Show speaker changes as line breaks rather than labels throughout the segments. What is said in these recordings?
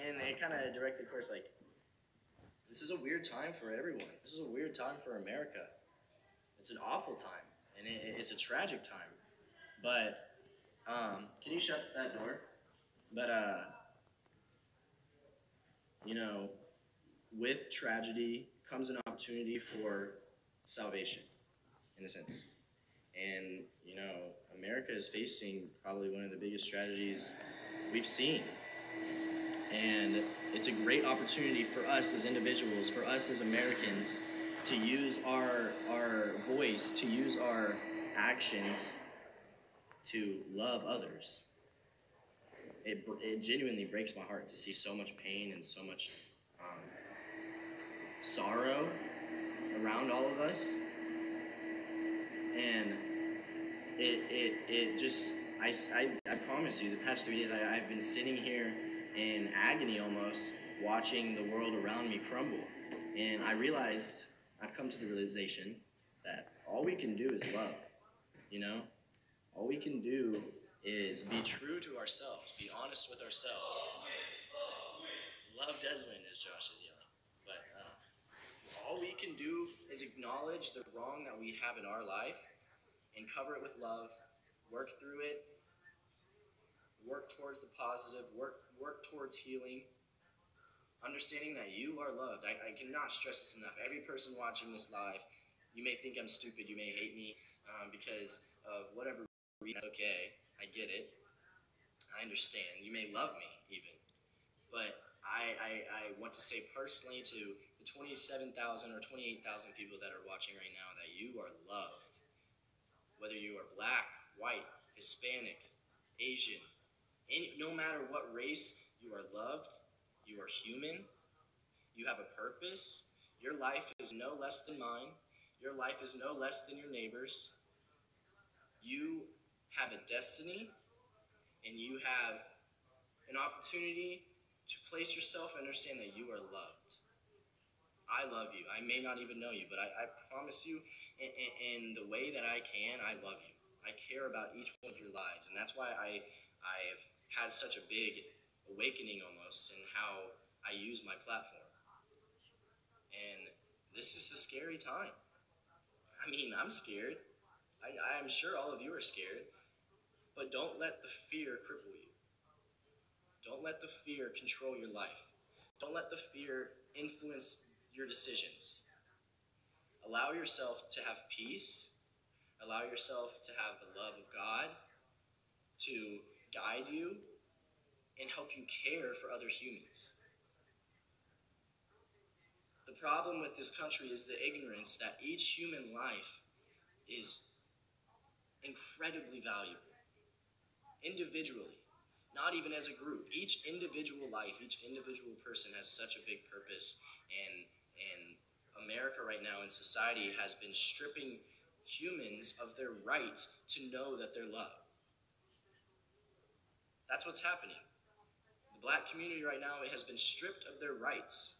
And it kind of directly, of course, like, this is a weird time for everyone. This is a weird time for America. It's an awful time, and it's a tragic time. But can you shut that door? But you know, with tragedy comes an opportunity for salvation, in a sense. And America is facing probably one of the biggest tragedies we've seen. And it's a great opportunity for us as individuals, for us as Americans, to use our voice, to use our actions to love others. It genuinely breaks my heart to see so much pain and so much um, sorrow around all of us. And it just, I promise you, the past 3 days I've been sitting here in agony almost, watching the world around me crumble. And I realized, I've come to the realization that all we can do is love, you know? All we can do is be true to ourselves, be honest with ourselves. Love does win, as Josh is yelling. But all we can do is acknowledge the wrong that we have in our life and cover it with love, work through it, work towards the positive, work towards healing, understanding that you are loved. I cannot stress this enough. Every person watching this live, you may think I'm stupid, you may hate me because of whatever reason. That's okay, I get it, I understand. You may love me even, but I want to say personally to the 27,000 or 28,000 people that are watching right now that you are loved. Whether you are black, white, Hispanic, Asian, no matter what race, you are loved, you are human, you have a purpose, your life is no less than mine, your life is no less than your neighbor's. You have a destiny, and you have an opportunity to place yourself and understand that you are loved. I love you. I may not even know you, but I promise you, in the way that I can, I love you. I care about each one of your lives, and that's why I've had such a big awakening almost in how I use my platform. And this is a scary time. I mean, I'm scared. I'm sure all of you are scared, but don't let the fear cripple you. Don't let the fear control your life. Don't let the fear influence your decisions. Allow yourself to have peace. Allow yourself to have the love of God to guide you and help you care for other humans. The problem with this country is the ignorance that each human life is incredibly valuable, individually, not even as a group. Each individual life, each individual person has such a big purpose, and America right now in society has been stripping humans of their right to know that they're loved. That's what's happening. The black community right now has been stripped of their rights,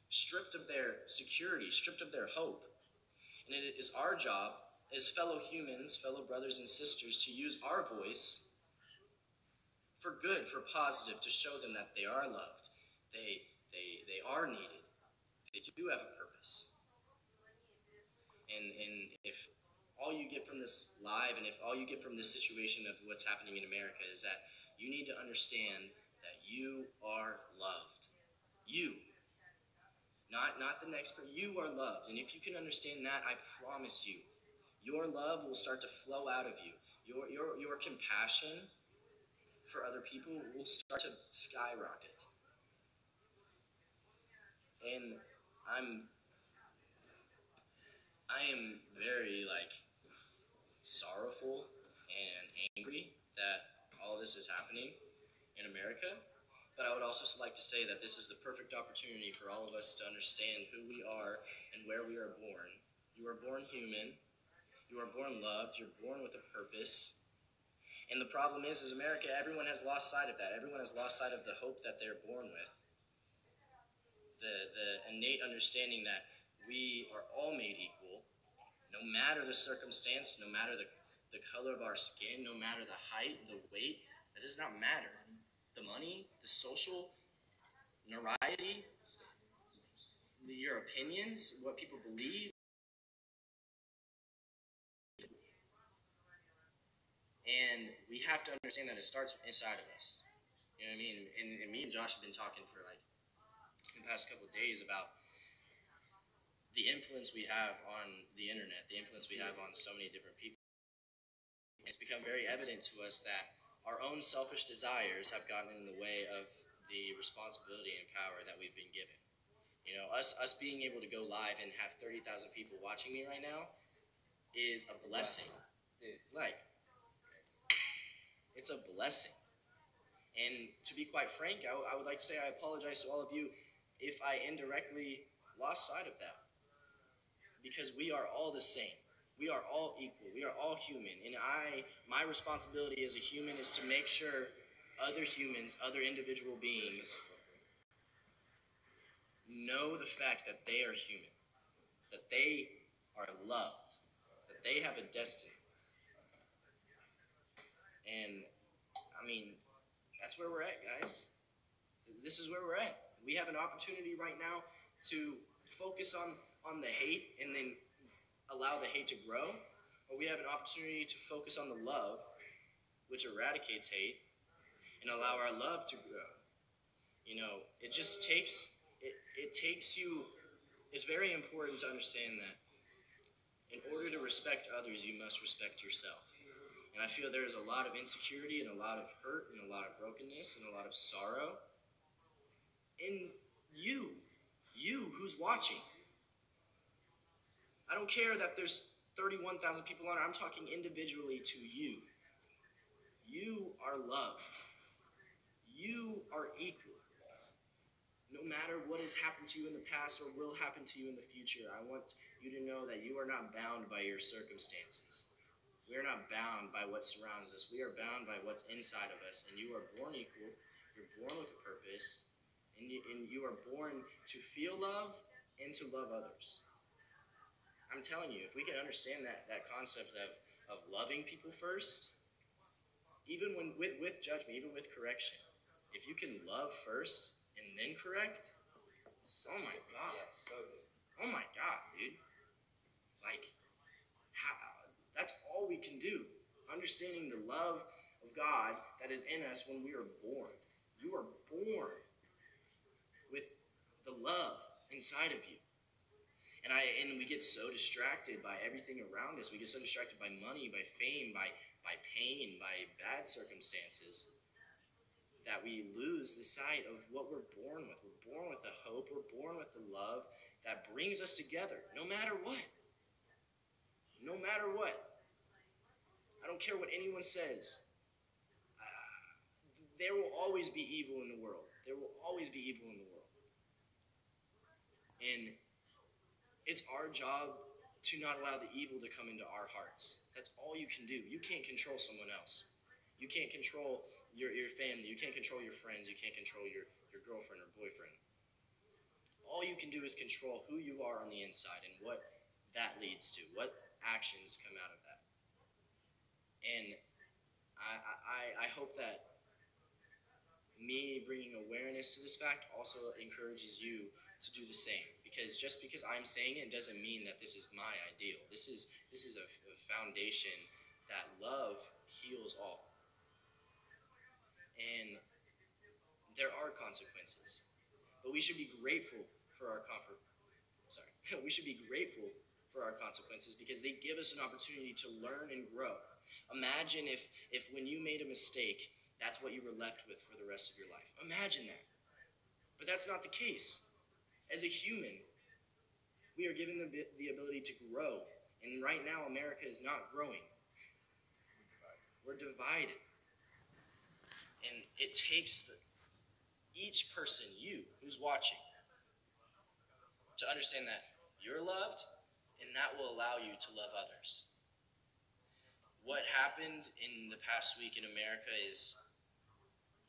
stripped of their security, stripped of their hope. And it is our job as fellow humans, fellow brothers and sisters, to use our voice for good, for positive, to show them that they are loved, they are needed, they do have a purpose. And if all you get from this live, and if all you get from this situation of what's happening in America is that you need to understand that you are loved. You. Not the next person. You are loved. And if you can understand that, I promise you, your love will start to flow out of you. Your compassion for other people will start to skyrocket. And I am very sorrowful and angry that all this is happening in America. But I would also like to say that this is the perfect opportunity for all of us to understand who we are and where we are born. You are born human. You are born loved. You're born with a purpose. And the problem is America, everyone has lost sight of that. Everyone has lost sight of the hope that they're born with. The innate understanding that we are all made equal, no matter the circumstance, no matter the color of our skin, no matter the height, the weight, that does not matter. The money, the social notoriety, your opinions, what people believe, and we have to understand that it starts inside of us. You know what I mean? And me and Josh have been talking for like the past couple of days about the influence we have on the internet, the influence we have on so many different people. It's become very evident to us that our own selfish desires have gotten in the way of the responsibility and power that we've been given. You know, us being able to go live and have 30,000 people watching me right now is a blessing. Like, it's a blessing. And to be quite frank, I would like to say I apologize to all of you if I indirectly lost sight of that. Because we are all the same. We are all equal. We are all human. And my responsibility as a human is to make sure other humans, other individual beings, know the fact that they are human, that they are loved, that they have a destiny. And I mean, that's where we're at, guys. This is where we're at. We have an opportunity right now to focus on the hate and then allow the hate to grow, or we have an opportunity to focus on the love, which eradicates hate, and allow our love to grow. You know, it just takes it takes you. It's very important to understand that in order to respect others, you must respect yourself. And I feel there is a lot of insecurity and a lot of hurt and a lot of brokenness and a lot of sorrow in you who's watching. I don't care that there's 31,000 people on it. I'm talking individually to you. You are loved. You are equal. No matter what has happened to you in the past or will happen to you in the future, I want you to know that you are not bound by your circumstances. We are not bound by what surrounds us. We are bound by what's inside of us. And you are born equal. You're born with a purpose. And you are born to feel love and to love others. I'm telling you, if we can understand that concept of loving people first, even when with judgment, even with correction, if you can love first and then correct, oh my God. Oh my God, dude. Like, how, that's all we can do. Understanding the love of God that is in us when we are born. You are born with the love inside of you. And we get so distracted by everything around us. We get so distracted by money, by fame, by pain, by bad circumstances, that we lose the sight of what we're born with. We're born with the hope. We're born with the love that brings us together, no matter what. No matter what. I don't care what anyone says. There will always be evil in the world. There will always be evil in the world. And it's our job to not allow the evil to come into our hearts. That's all you can do. You can't control someone else. You can't control your family. You can't control your friends. You can't control your girlfriend or boyfriend. All you can do is control who you are on the inside and what that leads to, what actions come out of that. And I hope that me bringing awareness to this fact also encourages you to do the same. Because just because I'm saying it doesn't mean that this is my ideal. This is a foundation that love heals all. And there are consequences. But we should be grateful for our comfort. We should be grateful for our consequences because they give us an opportunity to learn and grow. Imagine if when you made a mistake, that's what you were left with for the rest of your life. Imagine that. But that's not the case. As a human, we are given the ability to grow. And right now, America is not growing. We're divided. And it takes each person, you who's watching, to understand that you're loved, and that will allow you to love others. What happened in the past week in America is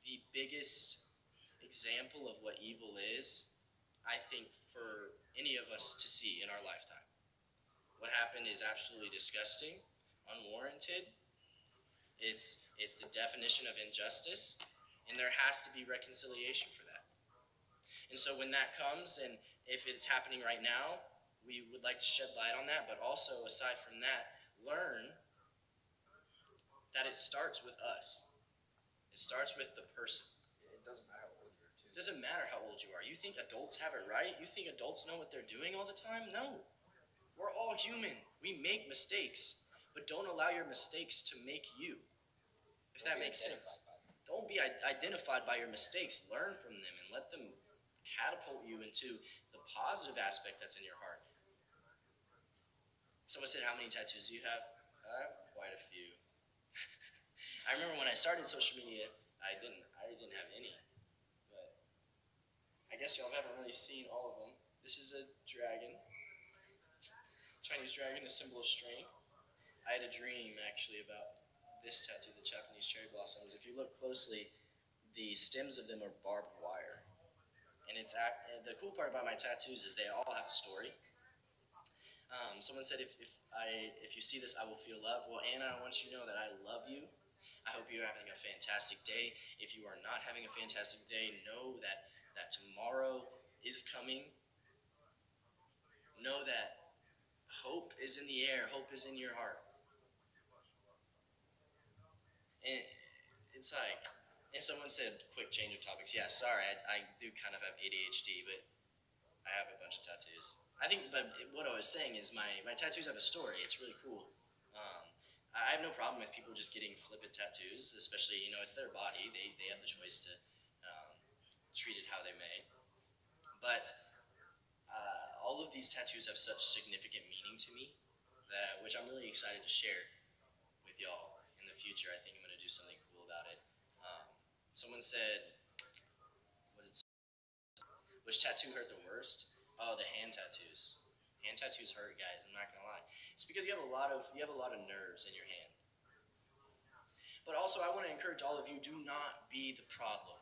the biggest example of what evil is, I think, for any of us to see in our lifetime. What happened is absolutely disgusting, unwarranted. It's the definition of injustice, and there has to be reconciliation for that. And so when that comes, and if it's happening right now, we would like to shed light on that, but also aside from that, learn that it starts with us. It starts with the person.
It doesn't matter how old you are, too.
It doesn't matter how old you are. You think adults have it right? You think adults know what they're doing all the time? No. We're all human. We make mistakes, but don't allow your mistakes to make you. If that makes sense. Don't be identified by your mistakes. Learn from them and let them catapult you into the positive aspect that's in your heart. Someone said, how many tattoos do you have? I have quite a few. I remember when I started social media, I didn't have any, but I guess y'all haven't really seen all of them. This is a dragon, Chinese dragon, a symbol of strength. I had a dream actually about this tattoo, the Japanese cherry blossoms. If you look closely, the stems of them are barbed wire, and the cool part about my tattoos is they all have a story. Someone said, if you see this, I will feel love. Well, Anna, I want you to know that I love you. I hope you're having a fantastic day. If you are not having a fantastic day, know that tomorrow is coming. Know that hope is in the air. Hope is in your heart. And it's like, and someone said, quick change of topics. Yeah, sorry, I do kind of have ADHD, but I have a bunch of tattoos. I think, but what I was saying is my tattoos have a story. It's really cool. Um, I have no problem with people just getting flippant tattoos, especially, it's their body. They have the choice to treat it how they may. But all of these tattoos have such significant meaning to me, which I'm really excited to share with y'all in the future. I think I'm going to do something cool about it. Someone said, which tattoo hurt the worst? Oh, the hand tattoos. Hand tattoos hurt, guys. I'm not gonna lie. It's because you have a lot of nerves in your hand. But also, I want to encourage all of you: do not be the problem.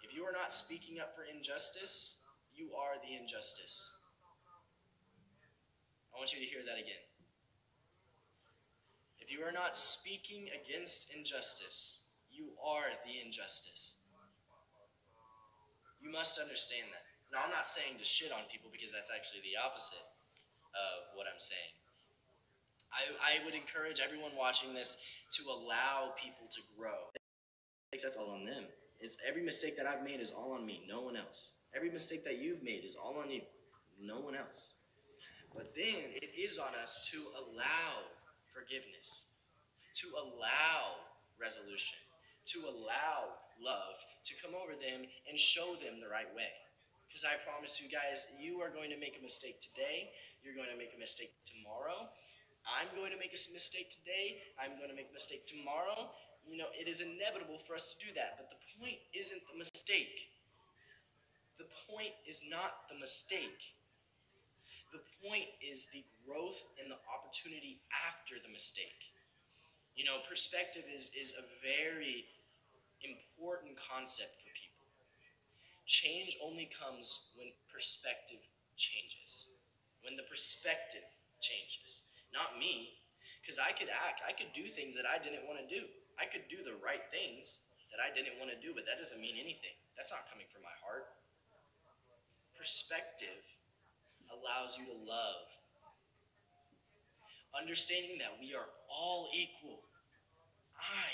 If you are not speaking up for injustice, you are the injustice. I want you to hear that again. If you are not speaking against injustice, you are the injustice. You must understand that. Now, I'm not saying to shit on people because that's actually the opposite of what I'm saying. I would encourage everyone watching this to allow people to grow. That's all on them. Every mistake that I've made is all on me, no one else. Every mistake that you've made is all on you, no one else. But then it is on us to allow forgiveness, to allow resolution, to allow love to come over them and show them the right way. Because I promise you guys, you are going to make a mistake today, you're going to make a mistake tomorrow, I'm going to make a mistake today, I'm going to make a mistake tomorrow. It is inevitable for us to do that, but the point isn't the mistake. The point is not the mistake. The point is the growth and the opportunity after the mistake. Perspective is a very important concept for people. Change only comes when perspective changes. When the perspective changes. Not me, because I could do things that I didn't want to do. I could do the right things that I didn't want to do, but that doesn't mean anything. That's not coming from my heart. Perspective allows you to love. Understanding that we are all equal. I,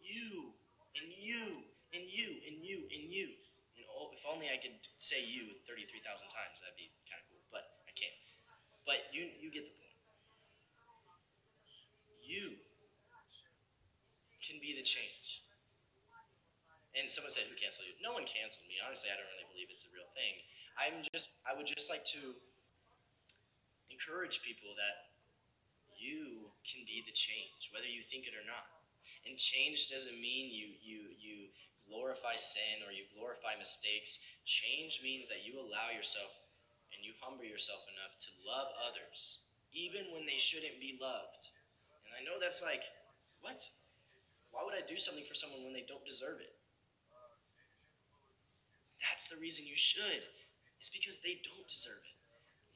you, and you, and you, and you, and you. If only I could say you 33,000 times, that'd be kind of cool, but I can't. But you get the point. You can be the change. And someone said, who canceled you? No one canceled me. Honestly, I don't really believe it's a real thing. I would just like to encourage people that you can be the change, whether you think it or not. And change doesn't mean you glorify sin or you glorify mistakes. Change means that you allow yourself and you humble yourself enough to love others, even when they shouldn't be loved. And I know that's like, what? Why would I do something for someone when they don't deserve it? That's the reason you should. It's because they don't deserve it.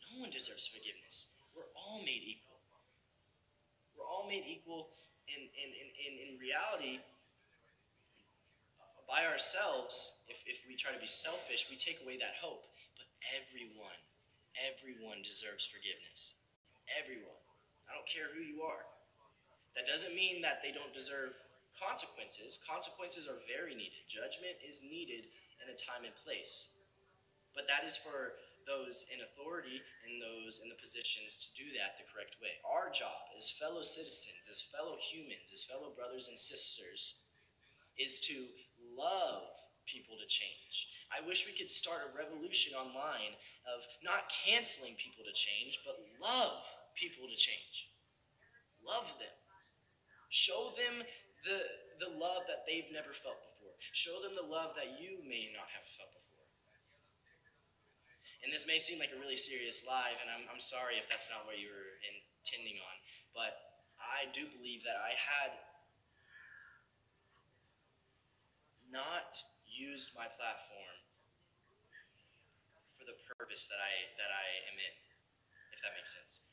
No one deserves forgiveness. We're all made equal. We're all made equal in reality. by ourselves, if we try to be selfish, we take away that hope. But everyone deserves forgiveness. Everyone. I don't care who you are. That doesn't mean that they don't deserve consequences. Consequences are very needed. Judgment is needed in a time and place. But that is for those in authority and those in the positions to do that the correct way. Our job as fellow citizens, as fellow humans, as fellow brothers and sisters is to love people to change. I wish we could start a revolution online of not canceling people to change, but love people to change. Love them. Show them the love that they've never felt before. Show them the love that you may not have felt before. And this may seem like a really serious live, and I'm sorry if that's not what you were intending on, but I do believe that I had not used my platform for the purpose that I am in, if that makes sense.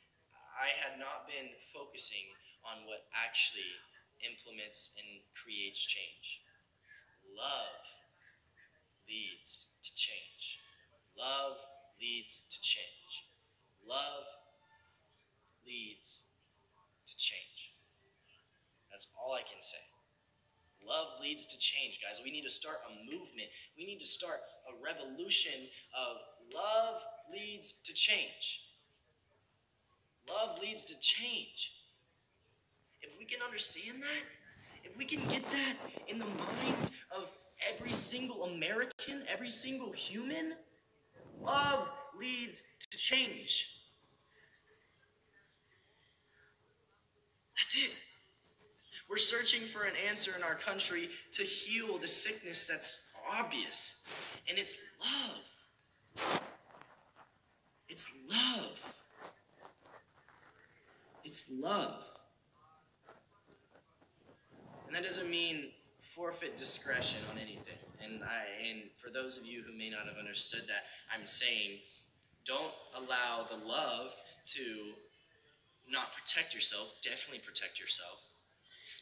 I had not been focusing on what actually implements and creates change. Love leads to change. Love leads to change. Love leads to change. That's all I can say. Love leads to change, guys. We need to start a movement. We need to start a revolution of love leads to change. Love leads to change. If we can understand that, if we can get that in the minds of every single American, every single human, love leads to change. That's it. We're searching for an answer in our country to heal the sickness that's obvious, and it's love. It's love. It's love. And that doesn't mean forfeit discretion on anything. And for those of you who may not have understood that, I'm saying don't allow the love to not protect yourself. Definitely protect yourself.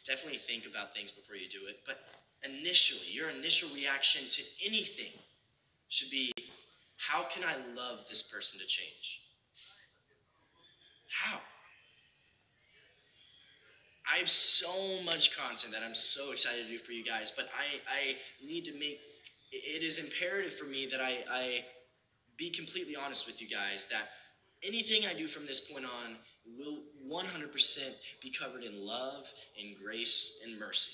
Definitely think about things before you do it. But initially, your initial reaction to anything should be, how can I love this person to change? How? I have so much content that I'm so excited to do for you guys, but I need to make, it is imperative for me that I be completely honest with you guys that anything I do from this point on will 100% be covered in love and grace and mercy.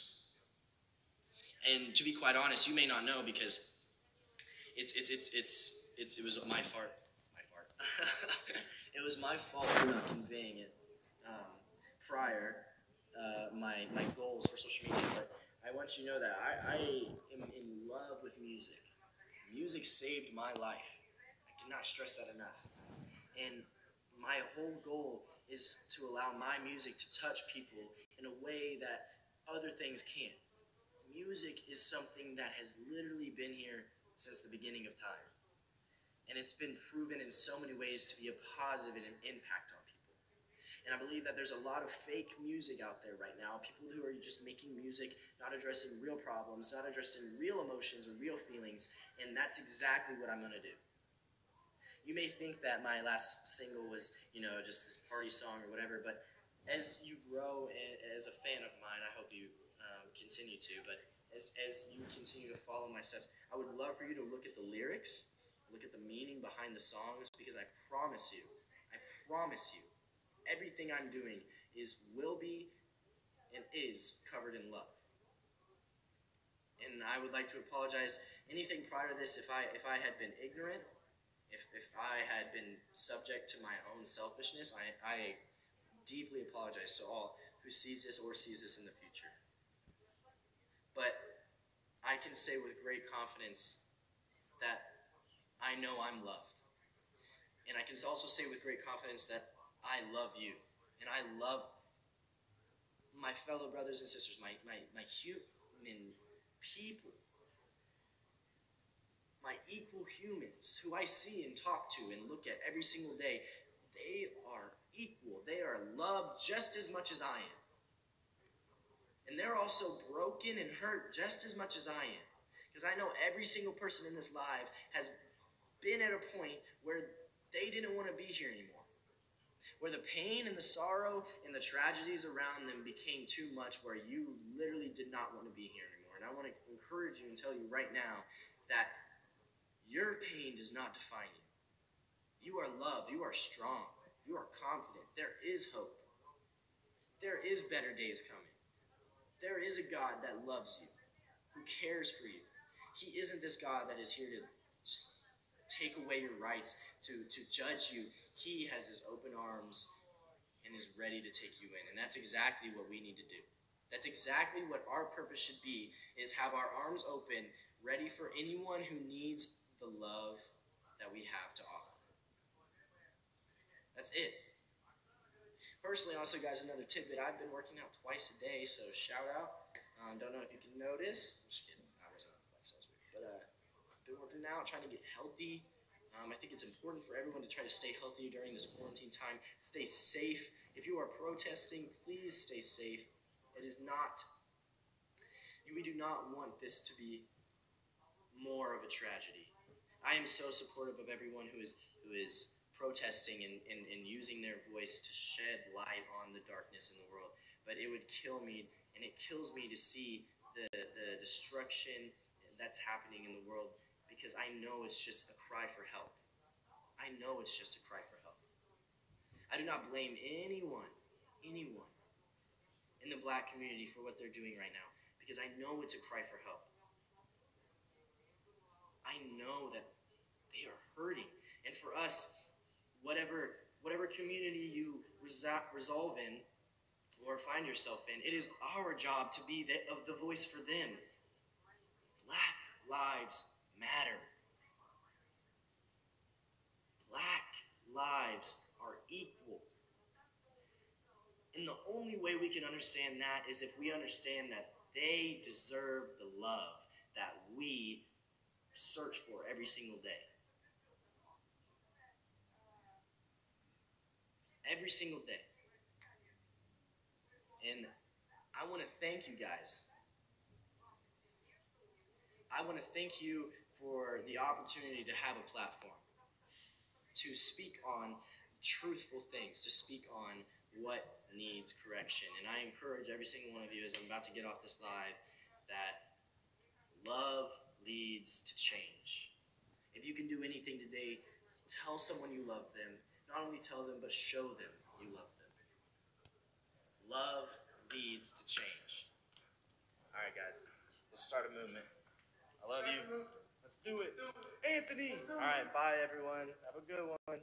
And to be quite honest, you may not know because it was my fault. It was my fault for not conveying it prior. My goals for social media, but I want you to know that I am in love with music. Music saved my life. I cannot stress that enough. And my whole goal is to allow my music to touch people in a way that other things can't. Music is something that has literally been here since the beginning of time. And it's been proven in so many ways to be a positive impact on people. And I believe that there's a lot of fake music out there right now, people who are just making music, not addressing real problems, not addressing real emotions or real feelings, and that's exactly what I'm going to do. You may think that my last single was, just this party song or whatever, but as you grow as a fan of mine, I hope you continue to, but as you continue to follow my steps, I would love for you to look at the lyrics, look at the meaning behind the songs, because I promise you, everything I'm doing will be and is covered in love. And I would like to apologize anything prior to this if I had been ignorant, if I had been subject to my own selfishness. I deeply apologize to all who sees this or sees this in the future. But I can say with great confidence that I know I'm loved. And I can also say with great confidence that I love you. And I love my fellow brothers and sisters, my human people, my equal humans who I see and talk to and look at every single day. They are equal. They are loved just as much as I am. And they're also broken and hurt just as much as I am. Because I know every single person in this live has been at a point where they didn't want to be here anymore. Where the pain and the sorrow and the tragedies around them became too much, where you literally did not want to be here anymore. And I want to encourage you and tell you right now that your pain does not define you. You are loved. You are strong. You are confident. There is hope. There is better days coming. There is a God that loves you, who cares for you. He isn't this God that is here to just take away your rights, to judge you. He has his open arms and is ready to take you in. And that's exactly what we need to do. That's exactly what our purpose should be, is have our arms open, ready for anyone who needs the love that we have to offer. That's it. Personally, also, guys, another tidbit. I've been working out twice a day, so shout out. Don't know if you can notice. I'm just kidding. I was on flex. That was weird. But I've been working out, trying to get healthy. I think it's important for everyone to try to stay healthy during this quarantine time. Stay safe. If you are protesting, please stay safe. It is not. We do not want this to be more of a tragedy. I am so supportive of everyone who is protesting and using their voice to shed light on the darkness in the world. But it would kill me, and it kills me to see the destruction that's happening in the world, because I know it's just a cry for help. I know it's just a cry for help. I do not blame anyone in the Black community for what they're doing right now, because I know it's a cry for help. I know that they are hurting. And for us, whatever community you resolve in or find yourself in, it is our job to be the voice for them. Black lives matter. Black lives are equal. And the only way we can understand that is if we understand that they deserve the love that we search for every single day. Every single day. And I want to thank you guys. I want to thank you for the opportunity to have a platform, to speak on truthful things, to speak on what needs correction. And I encourage every single one of you, as I'm about to get off this live, that love leads to change. If you can do anything today, tell someone you love them. Not only tell them, but show them you love them. Love leads to change. All right, guys, let's start a movement. I love you. Let's do it. Anthony. All right, bye, everyone. Have a good one.